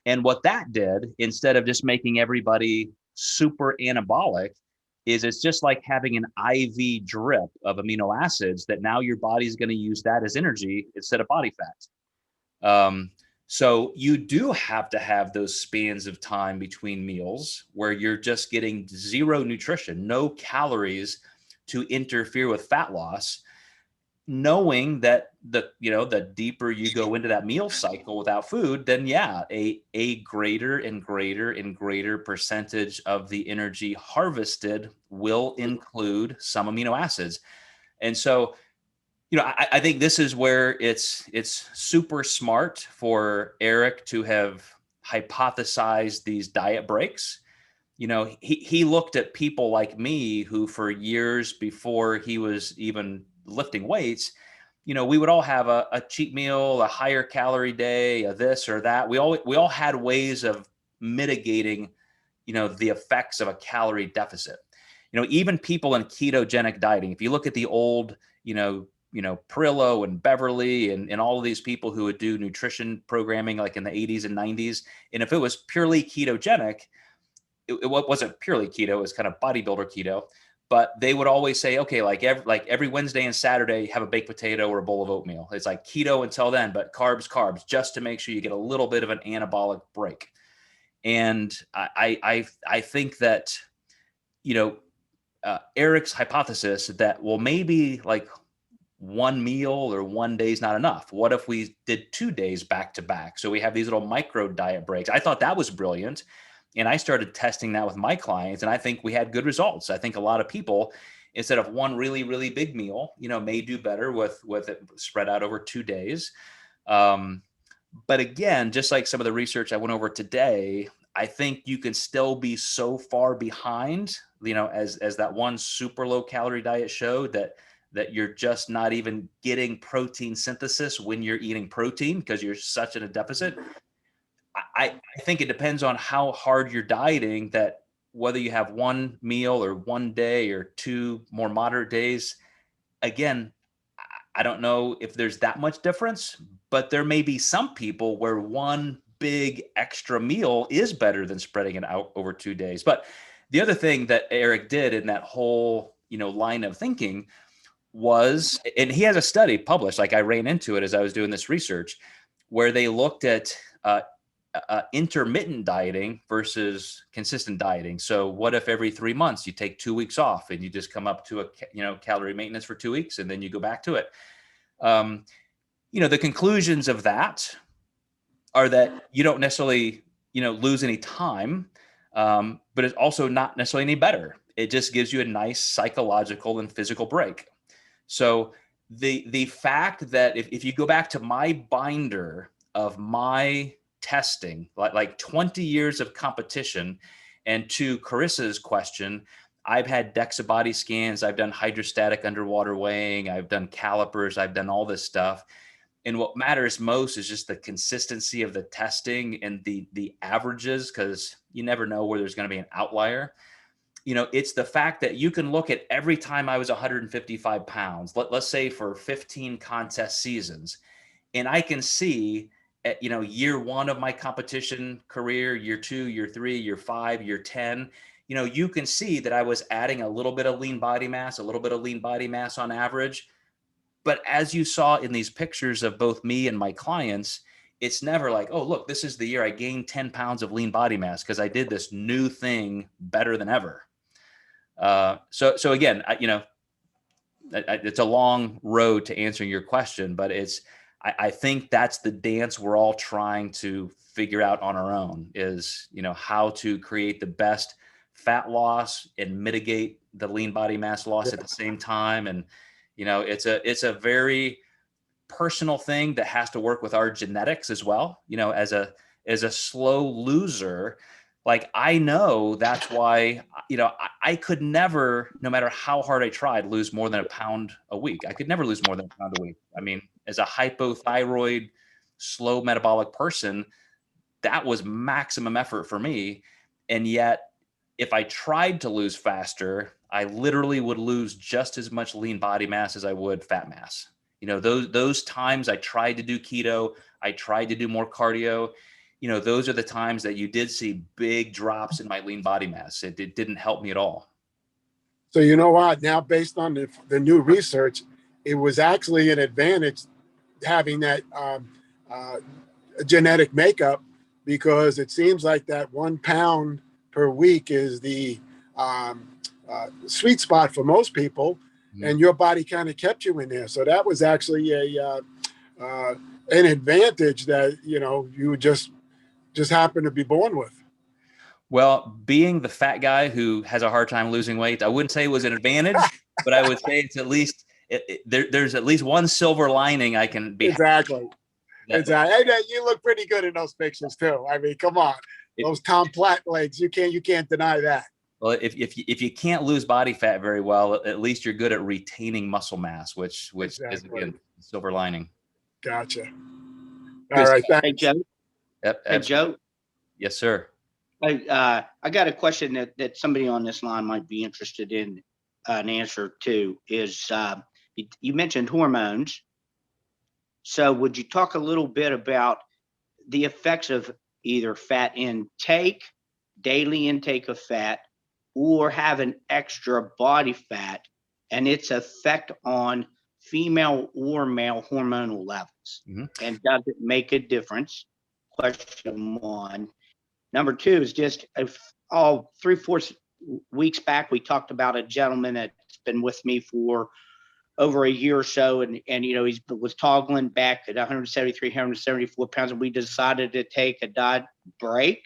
And what that did, instead of just making everybody super anabolic, is it's just like having an IV drip of amino acids that now your body's going to use that as energy instead of body fat. So you do have to have those spans of time between meals where you're just getting zero nutrition, no calories to interfere with fat loss, knowing that the deeper you go into that meal cycle without food, then yeah, a greater and greater and greater percentage of the energy harvested will include some amino acids. And so, I think this is where it's super smart for Eric to have hypothesized these diet breaks. He looked at people like me who for years before he was even lifting weights, we would all have a cheat meal, a higher calorie day, a this or that. We all had ways of mitigating, the effects of a calorie deficit. Even people in ketogenic dieting, if you look at the old, Perillo and Beverly and all of these people who would do nutrition programming like in the 80s and 90s, and if it was purely ketogenic, it wasn't purely keto, it was kind of bodybuilder keto, but they would always say, okay, like every Wednesday and Saturday, have a baked potato or a bowl of oatmeal. It's like keto until then, but carbs, just to make sure you get a little bit of an anabolic break. And I think that, Eric's hypothesis that, well, maybe like one meal or one day is not enough. What if we did 2 days back to back? So we have these little micro diet breaks. I thought that was brilliant. And I started testing that with my clients, and I think we had good results. I think a lot of people, instead of one really, really big meal, may do better with it spread out over 2 days. But again, just like some of the research I went over today, I think you can still be so far behind, as that one super low calorie diet showed, that you're just not even getting protein synthesis when you're eating protein because you're such in a deficit. I think it depends on how hard you're dieting, that whether you have one meal or one day or two more moderate days, again, I don't know if there's that much difference, but there may be some people where one big extra meal is better than spreading it out over 2 days. But the other thing that Eric did in that whole, line of thinking was, and he has a study published, like I ran into it as I was doing this research, where they looked at intermittent dieting versus consistent dieting. So what if every 3 months you take 2 weeks off and you just come up to a calorie maintenance for 2 weeks and then you go back to it? The conclusions of that are that you don't necessarily lose any time, but it's also not necessarily any better. It just gives you a nice psychological and physical break. So the fact that if you go back to my binder of my testing, like 20 years of competition, and to Carissa's question, I've had DEXA body scans, I've done hydrostatic underwater weighing, I've done calipers, I've done all this stuff. And what matters most is just the consistency of the testing and the averages, because you never know where there's going to be an outlier. It's the fact that you can look at every time I was 155 pounds, let's say for 15 contest seasons, and I can see at, year 1 of my competition career, year 2, year 3, year 5, year 10, you can see that I was adding a little bit of lean body mass on average. But as you saw in these pictures of both me and my clients, it's never like, oh, look, this is the year I gained 10 pounds of lean body mass because I did this new thing better than ever. So again, it's a long road to answering your question, but I think that's the dance we're all trying to figure out on our own, is, how to create the best fat loss and mitigate the lean body mass loss at the same time. And, it's a very personal thing that has to work with our genetics as well. As a slow loser, like, I know that's why, I could never, no matter how hard I tried, lose more than a pound a week. I could never lose more than a pound a week. I mean, as a hypothyroid, slow metabolic person, that was maximum effort for me. And yet if I tried to lose faster, I literally would lose just as much lean body mass as I would fat mass. Those times I tried to do keto, I tried to do more cardio, those are the times that you did see big drops in my lean body mass. It didn't help me at all. So you know what? Now, based on the new research, it was actually an advantage having that genetic makeup, because it seems like that 1 pound per week is the sweet spot for most people, and your body kind of kept you in there. So that was actually an advantage that you just happen to be born with. Well, being the fat guy who has a hard time losing weight, I wouldn't say it was an advantage, but I would say it's at least there's at least one silver lining I can be. Exactly. Exactly. And you look pretty good in those pictures too. I mean, come on, those Tom Platt legs. You can't deny that. Well, if you can't lose body fat very well, at least you're good at retaining muscle mass, which Exactly. is, again, silver lining. Gotcha. All right. Thanks. Hey, Joe. Yep, hey, Joe. Yes, sir. I got a question that somebody on this line might be interested in an answer to. Is you mentioned hormones. So would you talk a little bit about the effects of either fat intake, daily intake of fat, or having extra body fat, and its effect on female or male hormonal levels? Mm-hmm. And does it make a difference? Question one. Number two is just 3-4 weeks back, we talked about a gentleman that's been with me for over a year or so, and he was toggling back at 173, 174 pounds, and we decided to take a diet break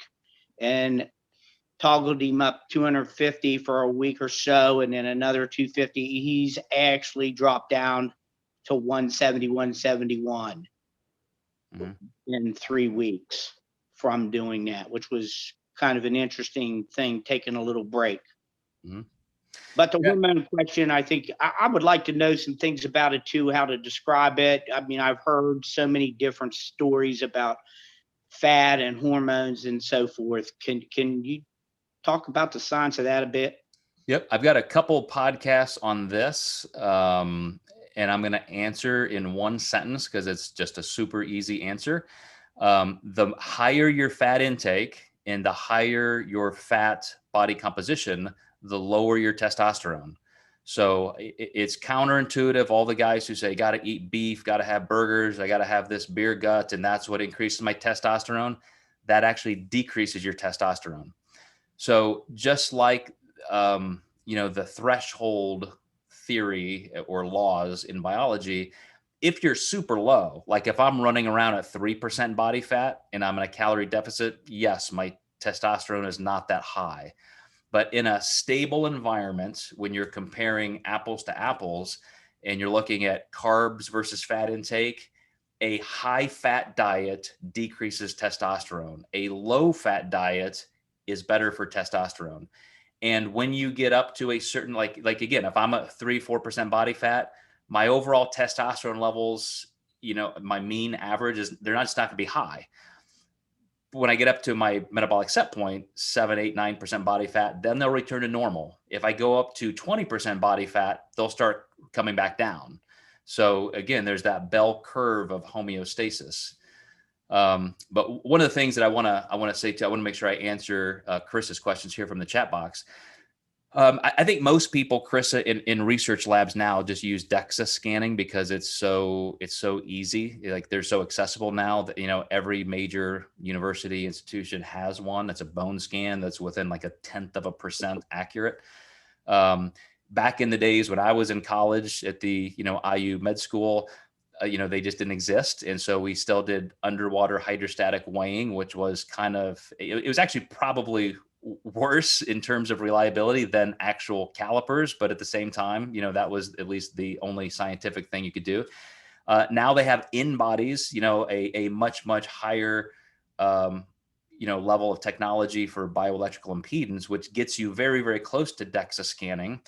and toggled him up 250 for a week or so, and then another 250. He's actually dropped down to 170, 171 in 3 weeks from doing that, which was kind of an interesting thing, taking a little break. But the hormone question, I think I would like to know some things about it too, how to describe it. I mean, I've heard so many different stories about fat and hormones and so forth. Can you talk about the science of that a bit? Yep. I've got a couple podcasts on this, and I'm going to answer in one sentence because it's just a super easy answer. The higher your fat intake and the higher your fat body composition, the lower your testosterone. So it's counterintuitive. All the guys who say, got to eat beef, got to have burgers, I got to have this beer gut, and that's what increases my testosterone, that actually decreases your testosterone. So just like, the threshold theory or laws in biology, if you're super low, like if I'm running around at 3% body fat and I'm in a calorie deficit, yes, my testosterone is not that high. But in a stable environment, when you're comparing apples to apples and you're looking at carbs versus fat intake, a high fat diet decreases testosterone. A low fat diet is better for testosterone. And when you get up to a certain, like again, if I'm at 3-4% body fat, my overall testosterone levels, my mean average is, they're not going to be high. When I get up to my metabolic set point, 7, 8, 9% body fat, then they'll return to normal. If I go up to 20% body fat, they'll start coming back down. So again, there's that bell curve of homeostasis. But one of the things that I want to say too, I want to make sure I answer Chris's questions here from the chat box. I think most people, Chris, in research labs now just use DEXA scanning because it's so easy. Like they're so accessible now that, every major university institution has one. That's a bone scan that's within like 0.1% accurate. Back in the days when I was in college at the, IU med school, they just didn't exist. And so we still did underwater hydrostatic weighing, which was it was actually probably worse in terms of reliability than actual calipers. But at the same time, that was at least the only scientific thing you could do. Now they have in bodies, a much, much higher, level of technology for bioelectrical impedance, which gets you very, very close to DEXA scanning.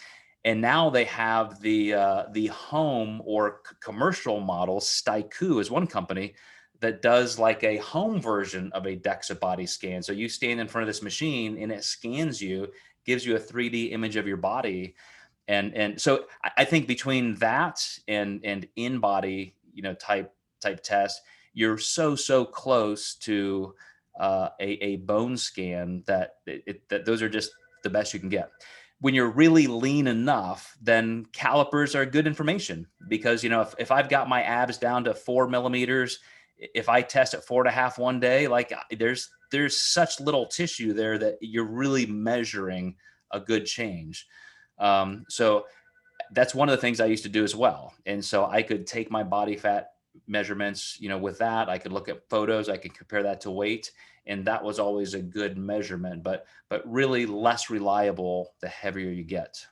And now they have the home or commercial models. Staiku is one company that does like a home version of a DEXA body scan. So you stand in front of this machine and it scans you, gives you a 3D image of your body. And so I think between that and in body, type test, you're so close to a bone scan that that those are just the best you can get. When you're really lean enough, then calipers are good information, because if I've got my abs down to 4 millimeters, if I test at 4.5 one day, like there's such little tissue there that you're really measuring a good change. So that's one of the things I used to do as well. And so I could take my body fat measurements, with that. I could look at photos, I could compare that to weight. And that was always a good measurement, but really less reliable the heavier you get.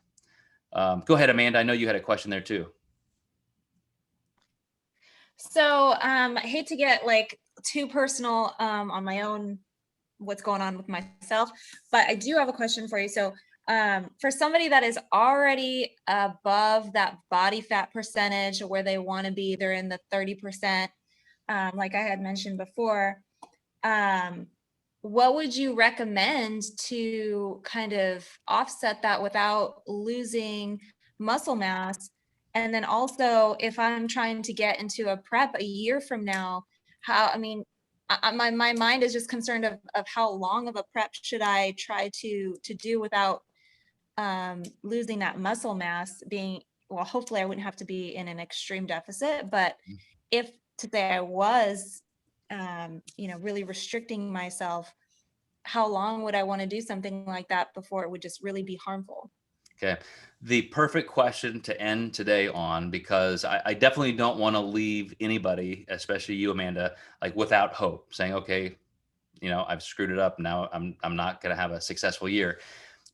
Go ahead, Amanda. I know you had a question there too. So I hate to get like too personal on my own, what's going on with myself, but I do have a question for you. So for somebody that is already above that body fat percentage where they want to be, they're in the 30%, like I had mentioned before, what would you recommend to kind of offset that without losing muscle mass? And then also, if I'm trying to get into a prep a year from now, my mind is just concerned of how long of a prep should I try to do without losing that muscle mass, well, hopefully I wouldn't have to be in an extreme deficit, but if today I was, really restricting myself, how long would I want to do something like that before it would just really be harmful? Okay. The perfect question to end today on, because I definitely don't want to leave anybody, especially you, Amanda, like without hope, saying, okay, I've screwed it up. Now I'm not going to have a successful year.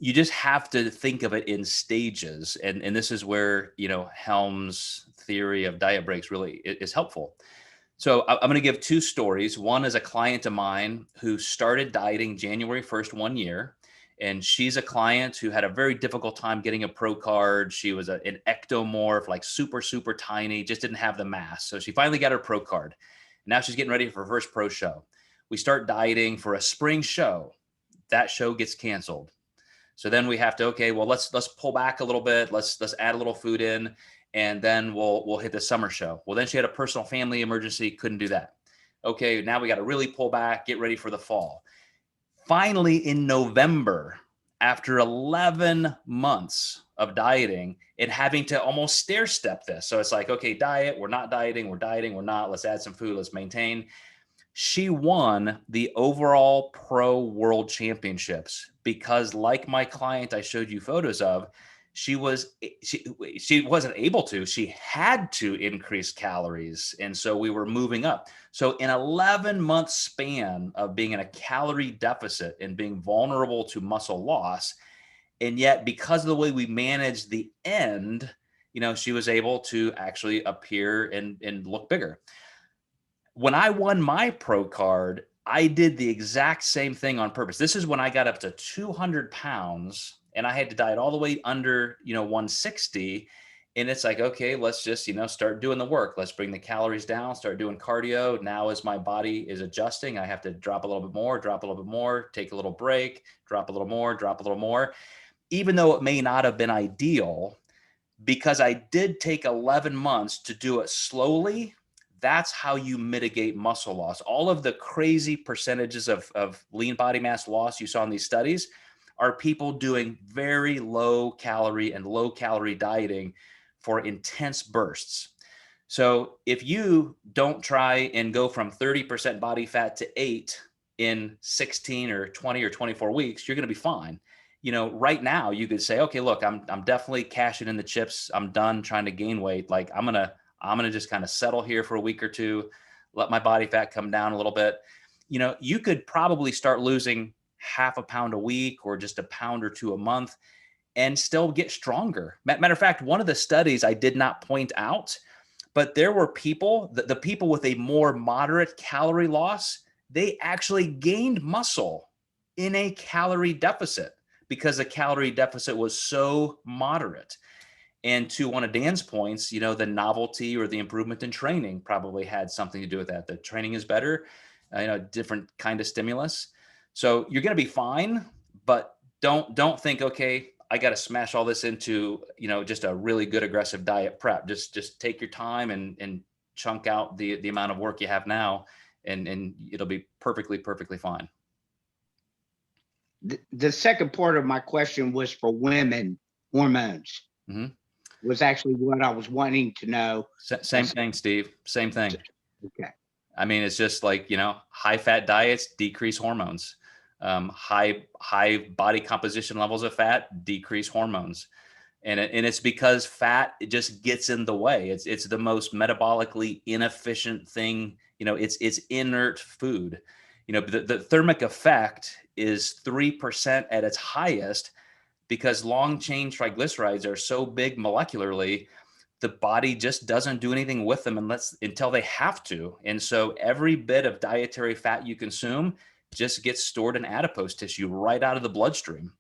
You just have to think of it in stages. And this is where, Helm's theory of diet breaks really is helpful. So I'm going to give two stories. One is a client of mine who started dieting January 1st, 1 year. And she's a client who had a very difficult time getting a pro card. She was an ectomorph, like super, super tiny, just didn't have the mass. So she finally got her pro card. Now she's getting ready for her first pro show. We start dieting for a spring show. That show gets canceled. So then we have to, okay, well, let's pull back a little bit. Let's add a little food in, and then we'll hit the summer show. Well, then she had a personal family emergency, couldn't do that. Okay, now we got to really pull back, get ready for the fall. Finally, in November, after 11 months of dieting and having to almost stair step this. So it's like, okay, diet, we're not dieting, we're dieting, we're not, let's add some food, let's maintain. She won the overall pro world championships because, like my client I showed you photos of, she wasn't able to. She had to increase calories. And so we were moving up. So in 11-month span of being in a calorie deficit and being vulnerable to muscle loss, and yet because of the way we managed the end, she was able to actually appear and look bigger. When I won my pro card, I did the exact same thing on purpose. This is when I got up to 200 pounds and I had to diet all the way under, 160. And it's like, okay, let's just, start doing the work. Let's bring the calories down, start doing cardio. Now, as my body is adjusting, I have to drop a little bit more, take a little break, drop a little more. Even though it may not have been ideal, because I did take 11 months to do it slowly. That's how you mitigate muscle loss. All of the crazy percentages of lean body mass loss you saw in these studies are people doing very low calorie and low calorie dieting for intense bursts. So if you don't try and go from 30% body fat to 8 in 16 or 20 or 24 weeks, you're going to be fine. Right now you could say, okay, look, I'm definitely cashing in the chips. I'm done trying to gain weight. Like I'm going to just kind of settle here for a week or two, let my body fat come down a little bit. You could probably start losing half a pound a week or just a pound or two a month and still get stronger. Matter of fact, one of the studies I did not point out, but there were people, the people with a more moderate calorie loss, they actually gained muscle in a calorie deficit because the calorie deficit was so moderate. And to one of Dan's points, you know, the novelty or the improvement in training probably had something to do with that. The training is better, you know, different kind of stimulus. So you're going to be fine, but don't think, okay, I got to smash all this into, you know, just a really good aggressive diet prep. Just take your time and chunk out the amount of work you have now, and it'll be perfectly fine. The second part of my question was for women, hormones. Mm-hmm. Was actually what I was wanting to know. Same thing, Steve. Same thing. Okay. I mean, it's just like, you know, high fat diets decrease hormones. High body composition levels of fat decrease hormones. And it's because fat, it just gets in the way. It's the most metabolically inefficient thing. You know, it's inert food. You know, the thermic effect is 3% at its highest, because long chain triglycerides are so big molecularly, the body just doesn't do anything with them until they have to. And so every bit of dietary fat you consume just gets stored in adipose tissue right out of the bloodstream.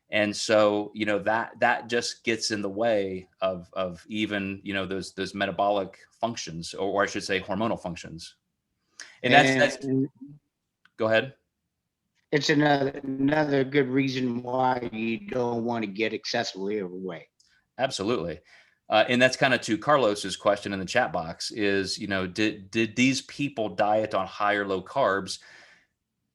And so, you know, that just gets in the way of even, you know, those metabolic functions, or I should say hormonal functions. And that's go ahead. It's another good reason why you don't want to get excessively overweight. Absolutely. And that's kind of to Carlos's question in the chat box is, you know, did these people diet on high or low carbs?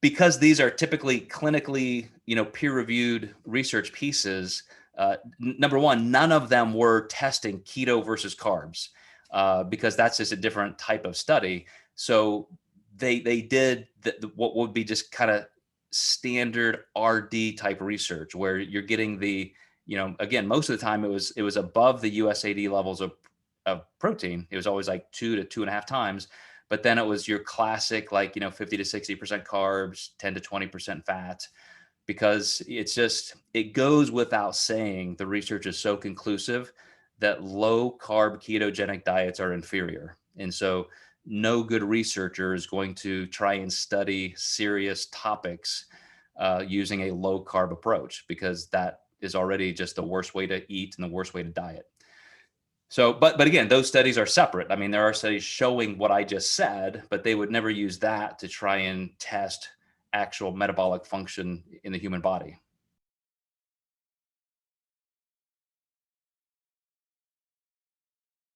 Because these are typically clinically, you know, peer-reviewed research pieces. Number one, none of them were testing keto versus carbs, because that's just a different type of study. So they did what would be just kind of standard RD type research, where you're getting the, you know, again, most of the time it was above the USAD levels of protein. It was always like 2 to 2.5 times. But then it was your classic, like, you know, 50 to 60% carbs, 10 to 20% fat, because it goes without saying, the research is so conclusive that low carb ketogenic diets are inferior. And so no good researcher is going to try and study serious topics using a low carb approach, because that is already just the worst way to eat and the worst way to diet. So, but again, those studies are separate. I mean, there are studies showing what I just said, but they would never use that to try and test actual metabolic function in the human body.